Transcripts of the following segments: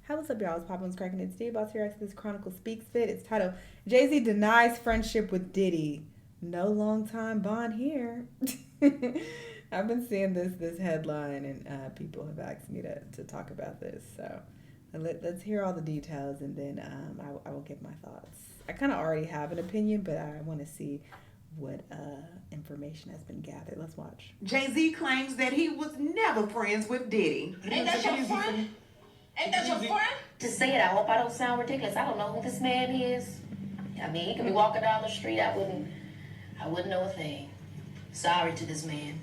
Hey, what's up, y'all? It's Poppins Cracking. It's Steve about to react to this Chronicle Speaks Fit. It's titled Jay-Z Denies Friendship with Diddy. No long time bond here. I've been seeing this headline, and people have asked me to talk about this. So let's hear all the details, and then I will give my thoughts. I kind of already have an opinion, but I want to see what information has been gathered. Let's watch. Jay-Z claims that he was never friends with Diddy. Ain't that your friend? Ain't that your friend? To say it, I hope I don't sound ridiculous. I don't know who this man is. I mean, he could be walking down the street. I wouldn't know a thing. Sorry to this man.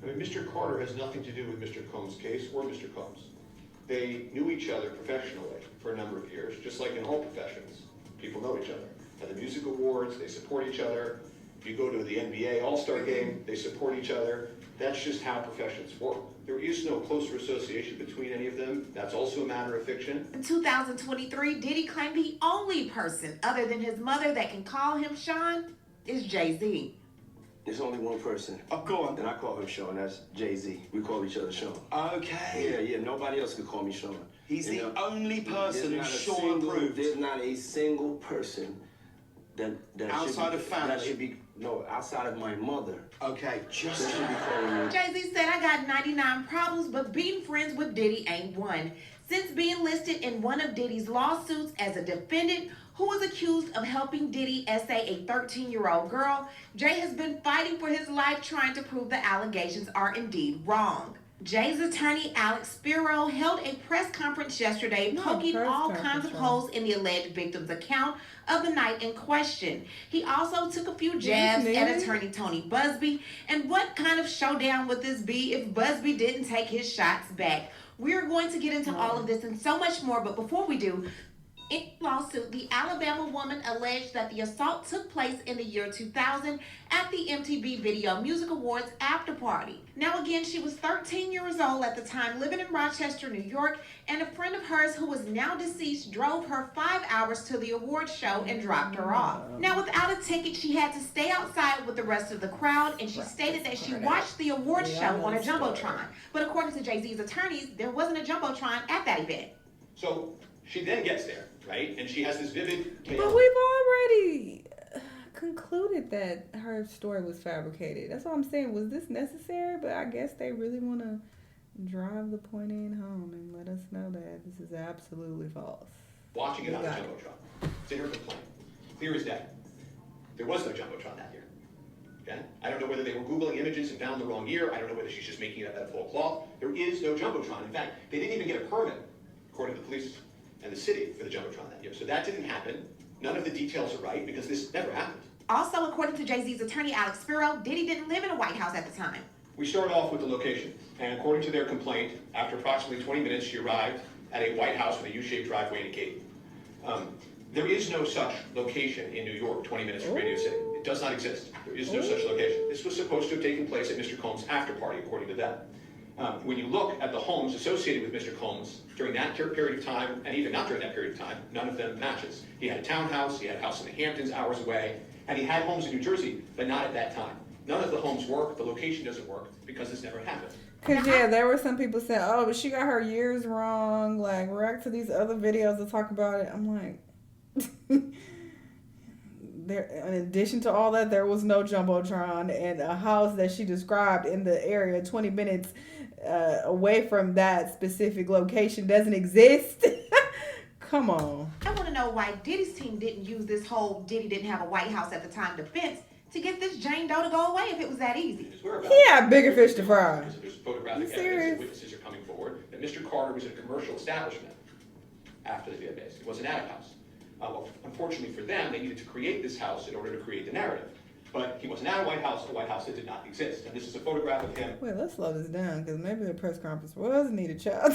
I mean, Mr. Carter has nothing to do with Mr. Combs' case or Mr. Combs. They knew each other professionally for a number of years, just like in all professions. People know each other. At the music awards, they support each other. If you go to the NBA All-Star game, they support each other. That's just how professions work. There is no closer association between any of them. That's also a matter of fiction. In 2023, Diddy claimed the only person other than his mother that can call him Sean is Jay-Z. There's only one person. Oh, go on. And I call him Sean. That's Jay-Z. We call each other Sean. Okay. Yeah. Nobody else can call me Sean. He's the only person who's Sean approved. There's not a single person that outside of family. That should be outside of my mother. Okay, just That should be calling me. Jay-Z said, I got 99 problems, but being friends with Diddy ain't one. Since being listed in one of Diddy's lawsuits as a defendant who was accused of helping Diddy essay a 13-year-old girl, Jay has been fighting for his life trying to prove the allegations are indeed wrong. Jay's attorney, Alex Spiro, held a press conference yesterday poking all kinds of holes in the alleged victim's account of the night in question. He also took a few jabs at attorney Tony Busby. And what kind of showdown would this be if Busby didn't take his shots back? We're going to get into all of this and so much more, but before we do, in the lawsuit, the Alabama woman alleged that the assault took place in the year 2000 at the MTV Video Music Awards after party. Now again, she was 13 years old at the time, living in Rochester, New York, and a friend of hers who is now deceased drove her 5 hours to the award show and dropped her off. Now without a ticket, she had to stay outside with the rest of the crowd, and she stated that she watched the award show on a Jumbotron. But according to Jay-Z's attorneys, there wasn't a Jumbotron at that event. So she then gets there, right? And she has this vivid tale. But we've already concluded that her story was fabricated. That's what I'm saying. Was this necessary? But I guess they really want to drive the point in home and let us know that this is absolutely false. Watching it on a Jumbotron. It's in her complaint. Clear as day. There was no Jumbotron that year. Okay? I don't know whether they were Googling images and found the wrong year. I don't know whether she's just making it up out of full cloth. There is no Jumbotron. In fact, they didn't even get a permit, according to the police and the city, for the Jumbotron that year. So that didn't happen. None of the details are right because this never happened. Also, according to Jay-Z's attorney, Alex Spiro, Diddy didn't live in a White House at the time. We start off with the location. And according to their complaint, after approximately 20 minutes, she arrived at a White House with a U-shaped driveway and a gate. There is no such location in New York, 20 minutes from Radio City. It does not exist. There is no such location. This was supposed to have taken place at Mr. Combs' after party, according to them. When you look at the homes associated with Mr. Combs during that period of time, and even not during that period of time, none of them matches. He had a townhouse, he had a house in the Hamptons hours away, and he had homes in New Jersey, but not at that time. None of the homes work, the location doesn't work, because this never happened. Because, yeah, there were some people saying, oh, but she got her years wrong. Like, react to these other videos to talk about it. I'm like, there. In addition to all that, there was no Jumbotron, and a house that she described in the area 20 minutes away from that specific location doesn't exist. Come on. I want to know why Diddy's team didn't use this whole Diddy didn't have a White House at the time defense to get this Jane Doe to go away if it was that easy. He had bigger fish to fry. There's photographic evidence and witnesses are coming forward that Mr. Carter was in a commercial establishment after the VMAs. It wasn't at a house. Well, unfortunately for them, they needed to create this house in order to create the narrative. But he wasn't at a White House that did not exist. And this is a photograph of him. Wait, let's slow this down, because maybe the press conference was needed, child.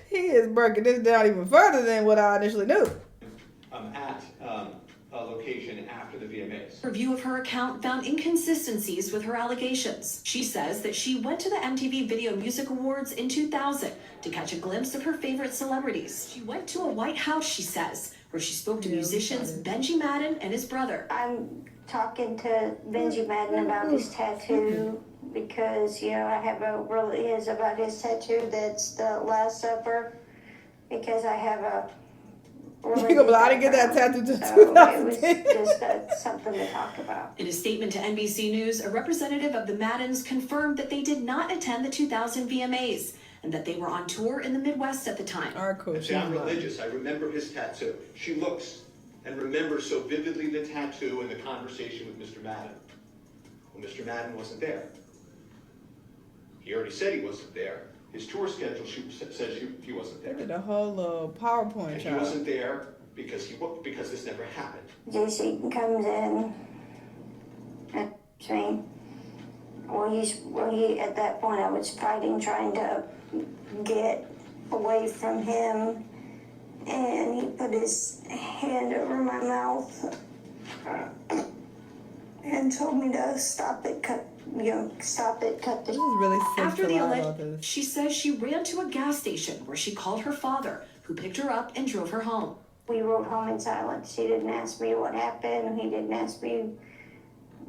He is breaking this down even further than what I initially knew. At a location after the VMAs. Review of her account found inconsistencies with her allegations. She says that she went to the MTV Video Music Awards in 2000 to catch a glimpse of her favorite celebrities. She went to a White House, she says, where she spoke to musicians Benji Madden and his brother. I'm talking to Benji Madden about his tattoo because, I have a real is about his tattoo. That's the Last Supper. because I have a You gonna be like, I didn't get that tattoo till so it was 2010. just something to talk about. In a statement to NBC News, a representative of the Maddens confirmed that they did not attend the 2000 VMAs and that they were on tour in the Midwest at the time. Our coach. See, I'm religious. I remember his tattoo. She looks and remembers so vividly the tattoo and the conversation with Mr. Madden. Well, Mr. Madden wasn't there. He already said he wasn't there. His tour schedule says he wasn't They there. did a whole little PowerPoint And he job. wasn't there because this never happened. JC comes in and me. Well, he at that point I was fighting, trying to get away from him, and he put his hand over my mouth and told me to stop it, cut This the. is really sick After to the lie about alleged, this. she says she ran to a gas station where she called her father, who picked her up and drove her home. We rode home in silence. He didn't ask me what happened. He didn't ask me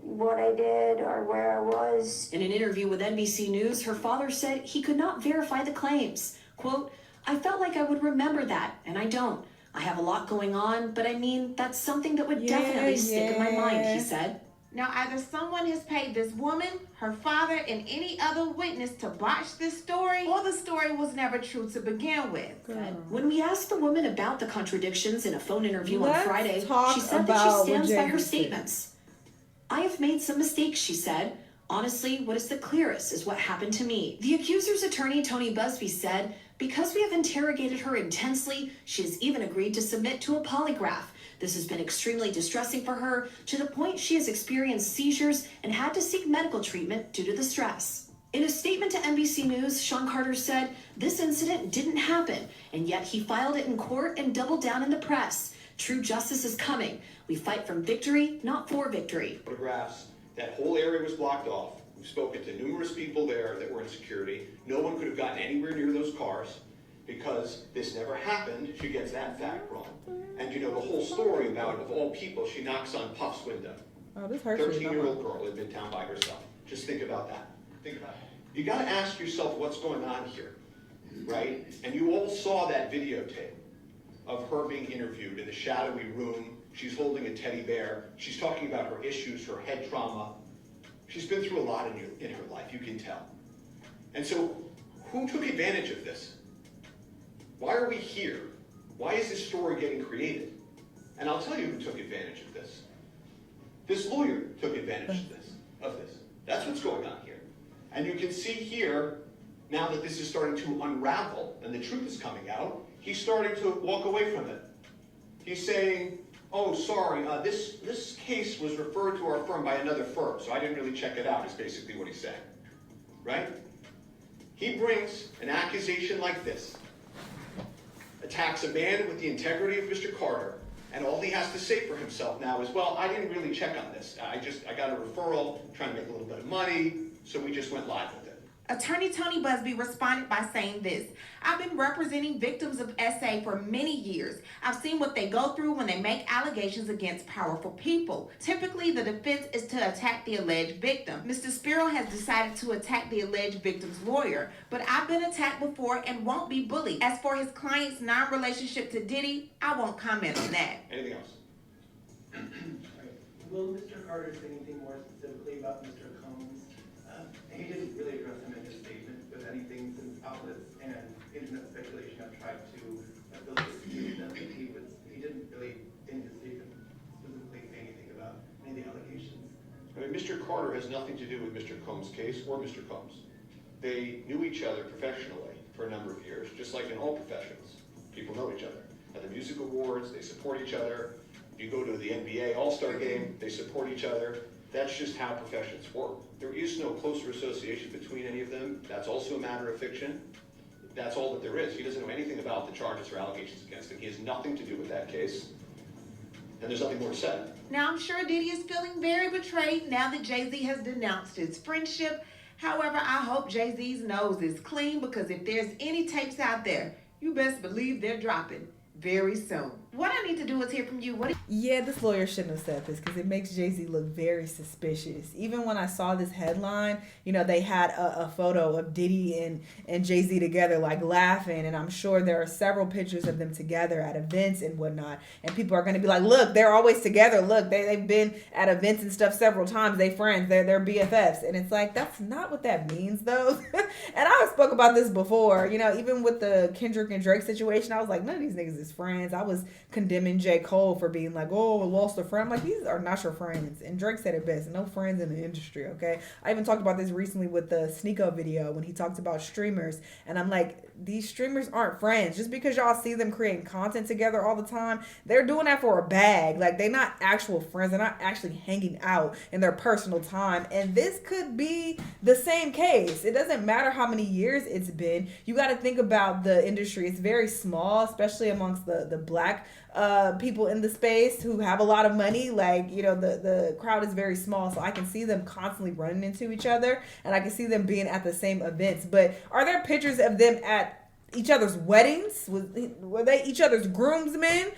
what I did or where I was. In an interview with NBC News, her father said he could not verify the claims. Quote, I felt like I would remember that, and I don't. I have a lot going on, but I mean, that's something that would definitely stick in my mind, he said. Now, either someone has paid this woman, her father, and any other witness to botch this story, or the story was never true to begin with. When we asked the woman about the contradictions in a phone interview on Let's Friday, talk she said that about she what stands by her Jay-Z said. statements. I have made some mistakes, she said. Honestly, what is the clearest is what happened to me. The accuser's attorney, Tony Busby, said, because we have interrogated her intensely, she has even agreed to submit to a polygraph. This has been extremely distressing for her, to the point she has experienced seizures and had to seek medical treatment due to the stress. In a statement to NBC News, Sean Carter said, this incident didn't happen, and yet he filed it in court and doubled down in the press. True justice is coming. We fight from victory, not for victory. Photographs, that whole area was blocked off. We've spoken to numerous people there that were in security. No one could have gotten anywhere near those cars because this never happened. She gets that fact wrong. And you know the whole story about, of all people, she knocks on Puff's window. Oh, this hurts me. 13-year-old girl in Midtown by herself. Just think about that. Think about it. You got to ask yourself what's going on here, right? And you all saw that videotape of her being interviewed in the shadowy room. She's holding a teddy bear. She's talking about her issues, her head trauma. She's been through a lot in her life, you can tell. And so, who took advantage of this? Why are we here? Why is this story getting created? And I'll tell you who took advantage of this. This lawyer took advantage of this. That's what's going on here. And you can see here, now that this is starting to unravel and the truth is coming out, he's starting to walk away from it. He's saying, oh, sorry, this case was referred to our firm by another firm, so I didn't really check it out, is basically what he's saying. Right? He brings an accusation like this, attacks a man with the integrity of Mr. Carter, and all he has to say for himself now is, well, I didn't really check on this. I got a referral, trying to make a little bit of money, so we just went live with it. Attorney Tony Busby responded by saying this: I've been representing victims of SA for many years. I've seen what they go through when they make allegations against powerful people. Typically, the defense is to attack the alleged victim. Mr. Spiro has decided to attack the alleged victim's lawyer, but I've been attacked before and won't be bullied. As for his client's non-relationship to Diddy, I won't comment on that. Anything else? Will Mr. Carter say anything more specifically about Mr. Combs? He didn't really address him in his statement with anything since outlets and internet speculation have tried to affiliate them. He didn't really, in his statement, specifically say anything about any of the allegations. I mean, Mr. Carter has nothing to do with Mr. Combs' case or Mr. Combs. They knew each other professionally for a number of years, just like in all professions. People know each other. At the music awards, they support each other. If you go to the NBA All-Star game, they support each other. That's just how professions work. There is no closer association between any of them. That's also a matter of fiction. That's all that there is. He doesn't know anything about the charges or allegations against him. He has nothing to do with that case. And there's nothing more to say. Now, I'm sure Diddy is feeling very betrayed now that Jay-Z has denounced his friendship. However, I hope Jay-Z's nose is clean, because if there's any tapes out there, you best believe they're dropping very soon. What I need to do is hear from you. Yeah, this lawyer shouldn't have said this because it makes Jay-Z look very suspicious. Even when I saw this headline, they had a photo of Diddy and Jay-Z together, like laughing. And I'm sure there are several pictures of them together at events and whatnot. And people are going to be like, look, they're always together. Look, they've been at events and stuff several times. They friends. They're BFFs. And it's like, that's not what that means, though. And I spoke about this before. Even with the Kendrick and Drake situation, I was like, none of these niggas is friends. I was condemning J. Cole for being like, oh, I lost a friend. I'm like, these are not your friends. And Drake said it best, no friends in the industry, okay? I even talked about this recently with the Sneeko video when he talked about streamers. And I'm like, these streamers aren't friends. Just because y'all see them creating content together all the time, they're doing that for a bag. Like, they're not actual friends. They're not actually hanging out in their personal time. And this could be the same case. It doesn't matter how many years it's been. You got to think about the industry. It's very small, especially amongst the black people in the space who have a lot of money. Like, the crowd is very small, so I can see them constantly running into each other, and I can see them being at the same events. But are there pictures of them at each other's weddings? Were they each other's groomsmen?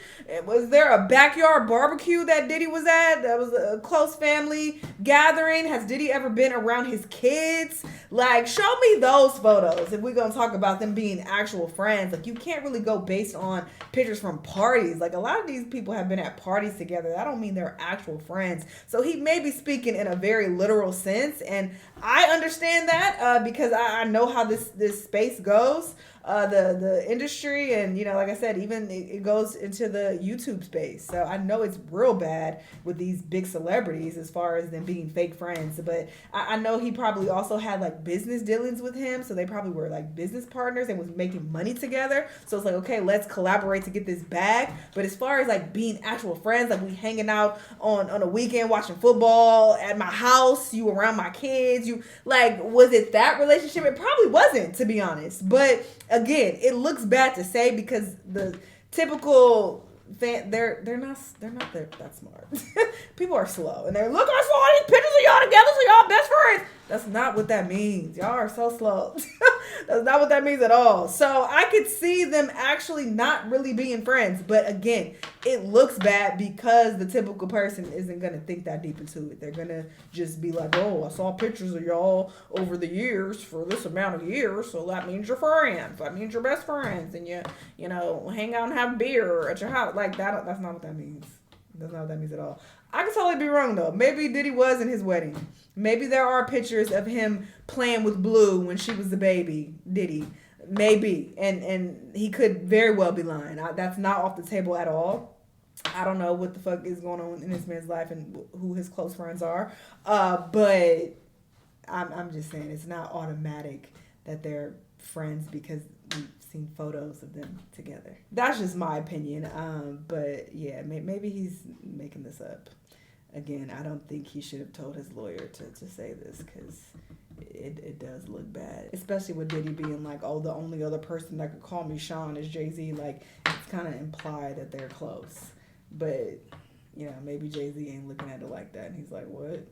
Was there a backyard barbecue that Diddy was at? That was a close family gathering. Has Diddy ever been around his kids? Like, show me those photos if we're gonna talk about them being actual friends. Like, you can't really go based on pictures from parties. Like, a lot of these people have been at parties together. That don't mean they're actual friends. So he may be speaking in a very literal sense, and I understand that because I know how this space goes. The industry, and like I said, even it goes into the YouTube space. So I know it's real bad with these big celebrities as far as them being fake friends. But I know he probably also had like business dealings with him, so they probably were like business partners and was making money together. So it's like, okay, let's collaborate to get this bag. But as far as like being actual friends, like we hanging out on a weekend watching football at my house, you around my kids, you like, was it that relationship? It probably wasn't, to be honest. But again, it looks bad to say because the typical fan, they're not that smart. People are slow, and they're, look, I saw these pictures of y'all together, so y'all best friends. That's not what that means. Y'all are so slow. That's not what that means at all. So I could see them actually not really being friends. But again, it looks bad because the typical person isn't going to think that deep into it. They're going to just be like, oh, I saw pictures of y'all over the years for this amount of years. So that means you're friends. That means you're best friends. And you hang out and have beer at your house. Like, that's not what that means. That's not what that means at all. I could totally be wrong, though. Maybe Diddy was in his wedding. Maybe there are pictures of him playing with Blue when she was the baby, Diddy. Maybe. And he could very well be lying. That's not off the table at all. I don't know what the fuck is going on in this man's life and who his close friends are. But I'm just saying it's not automatic that they're friends because we've seen photos of them together. That's just my opinion. But yeah, maybe he's making this up. Again, I don't think he should have told his lawyer to say this because it does look bad. Especially with Diddy being like, oh, the only other person that could call me Sean is Jay-Z. Like, it's kind of implied that they're close. But, maybe Jay-Z ain't looking at it like that. And he's like, what?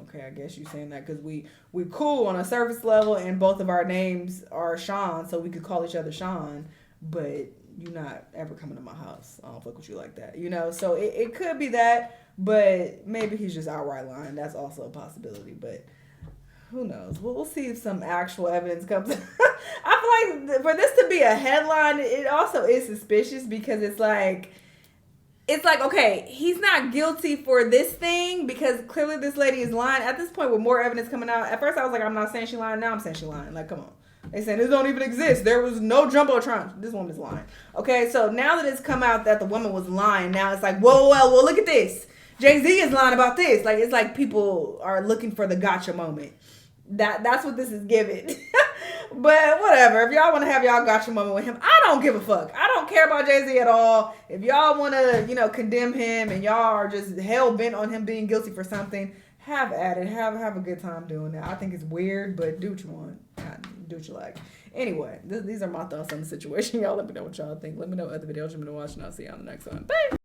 Okay, I guess you're saying that because we cool on a surface level and both of our names are Sean, so we could call each other Sean, but you're not ever coming to my house. I don't fuck with you like that, So it could be that, but maybe he's just outright lying. That's also a possibility, but who knows? We'll see if some actual evidence comes. I feel like for this to be a headline, it also is suspicious because it's like, okay, he's not guilty for this thing because clearly this lady is lying. At this point, with more evidence coming out, at first I was like, I'm not saying she's lying. Now I'm saying she's lying. Like, come on. They saying this don't even exist. There was no Jumbotron. This woman's lying. Okay, so now that it's come out that the woman was lying, now it's like, whoa, well, look at this. Jay-Z is lying about this. Like, it's like people are looking for the gotcha moment. That's what this is giving. But whatever. If y'all want to have y'all gotcha moment with him, I don't give a fuck. I don't care about Jay-Z at all. If y'all want to, condemn him and y'all are just hell-bent on him being guilty for something, have at it. Have a good time doing that. I think it's weird, but do what you want. Do what you like. Anyway, these are my thoughts on the situation. Y'all let me know what y'all think. Let me know other videos you're going to watch, and I'll see you on the next one. Bye!